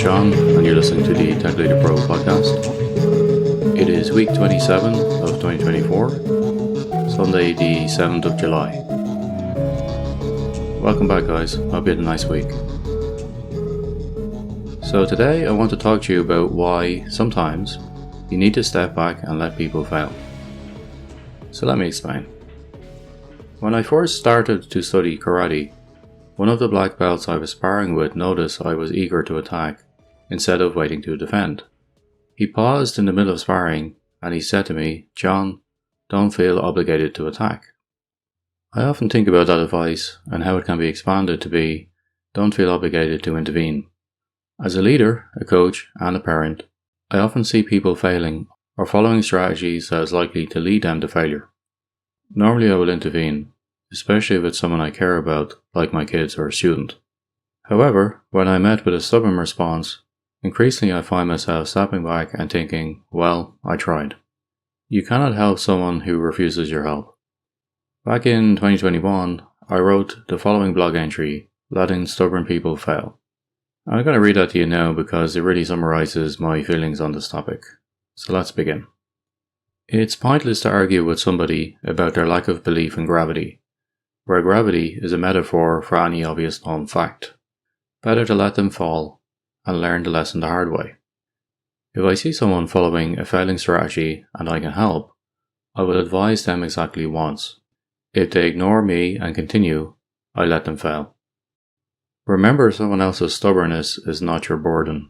John, and you're listening to the Tech Leader Pro podcast. It is week 27 of 2024, Sunday the 7th of July. Welcome back, guys. Hope you had a nice week. So today I want to talk to you about why sometimes you need to step back and let people fail. So let me explain. When I first started to study karate, one of the black belts I was sparring with noticed I was eager to attack instead of waiting to defend. He paused in the middle of sparring and he said to me, "John, don't feel obligated to attack." I often think about that advice and how it can be expanded to be, don't feel obligated to intervene. As a leader, a coach, and a parent, I often see people failing or following strategies that is likely to lead them to failure. Normally I will intervene, especially if it's someone I care about, like my kids or a student. However, when I met with a stubborn response, increasingly I find myself stepping back and thinking, well, I tried. You cannot help someone who refuses your help. Back in 2021, I wrote the following blog entry, letting stubborn people fail. I'm going to read that to you now because it really summarizes my feelings on this topic. So let's begin. It's pointless to argue with somebody about their lack of belief in gravity, where gravity is a metaphor for any obvious known fact. Better to let them fall and learn the lesson the hard way. If I see someone following a failing strategy and I can help, I will advise them exactly once. If they ignore me and continue, I let them fail. Remember, someone else's stubbornness is not your burden.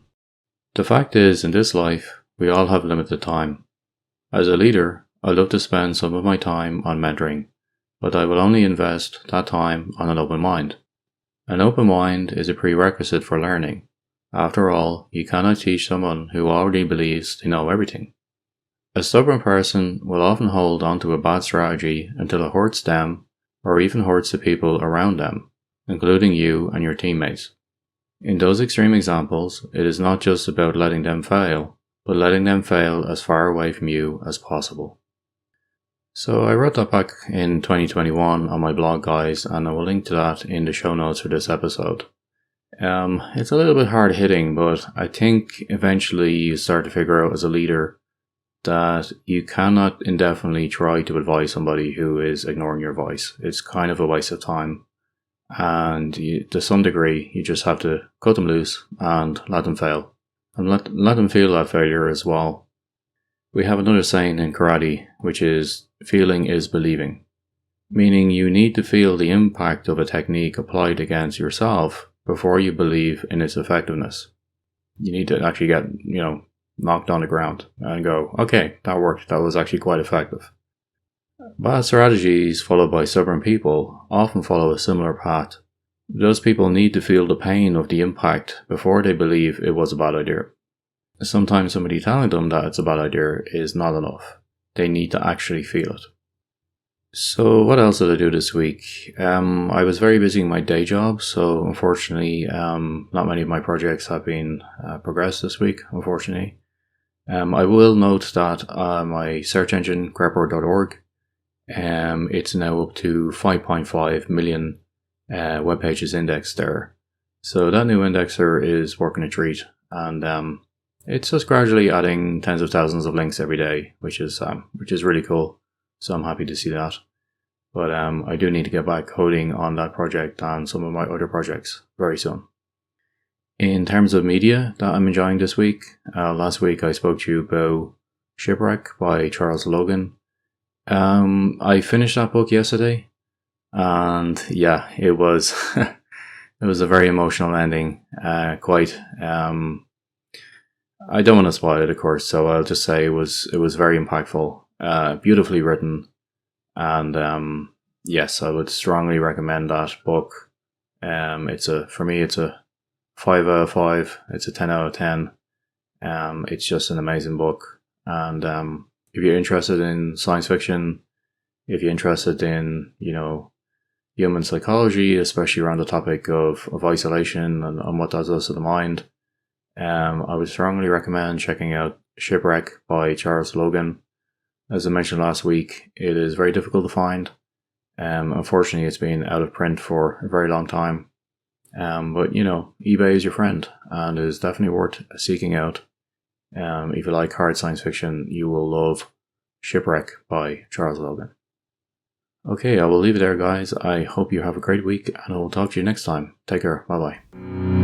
The fact is, in this life, we all have limited time. As a leader, I love to spend some of my time on mentoring, but I will only invest that time on an open mind. An open mind is a prerequisite for learning. After all, you cannot teach someone who already believes they know everything. A stubborn person will often hold onto a bad strategy until it hurts them or even hurts the people around them, including you and your teammates. In those extreme examples, it is not just about letting them fail, but letting them fail as far away from you as possible. So I wrote that back in 2021 on my blog, guys, and I will link to that in the show notes for this episode. It's a little bit hard hitting, but I think eventually you start to figure out as a leader that you cannot indefinitely try to advise somebody who is ignoring your voice. It's kind of a waste of time. And to some degree, you just have to cut them loose and let them fail. And let them feel that failure as well. We have another saying in karate, which is, feeling is believing. Meaning you need to feel the impact of a technique applied against yourself before you believe in its effectiveness. You need to actually get, knocked on the ground and go, okay, that worked. That was actually quite effective. Bad strategies followed by stubborn people often follow a similar path. Those people need to feel the pain of the impact before they believe it was a bad idea. Sometimes somebody telling them that it's a bad idea is not enough. They need to actually feel it. So what else did I do this week? I was very busy in my day job, so unfortunately not many of my projects have been progressed this week, unfortunately. I will note that my search engine, grepper.org, it's now up to 5.5 million web pages indexed there. So that new indexer is working a treat, and it's just gradually adding tens of thousands of links every day, which is really cool. So I'm happy to see that. But I do need to get back coding on that project and some of my other projects very soon. In terms of media that I'm enjoying this week, last week I spoke to you about Shipwreck by Charles Logan. I finished that book yesterday, and yeah, it was it was a very emotional ending. I don't want to spoil it, of course, so I'll just say it was very impactful, beautifully written, and yes, I would strongly recommend that book. For me, it's a 5 out of 5. It's a 10 out of 10. It's just an amazing book, and if you're interested in science fiction, if you're interested in, human psychology, especially around the topic of isolation and what that does to the mind, I would strongly recommend checking out Shipwreck by Charles Logan. As I mentioned last week, it is very difficult to find. Unfortunately, it's been out of print for a very long time. But you know, eBay is your friend and is definitely worth seeking out. If you like hard science fiction, you will love Shipwreck by Charles Logan. Okay, I will leave it there, guys. I hope you have a great week, and I will talk to you next time. Take care. Bye bye.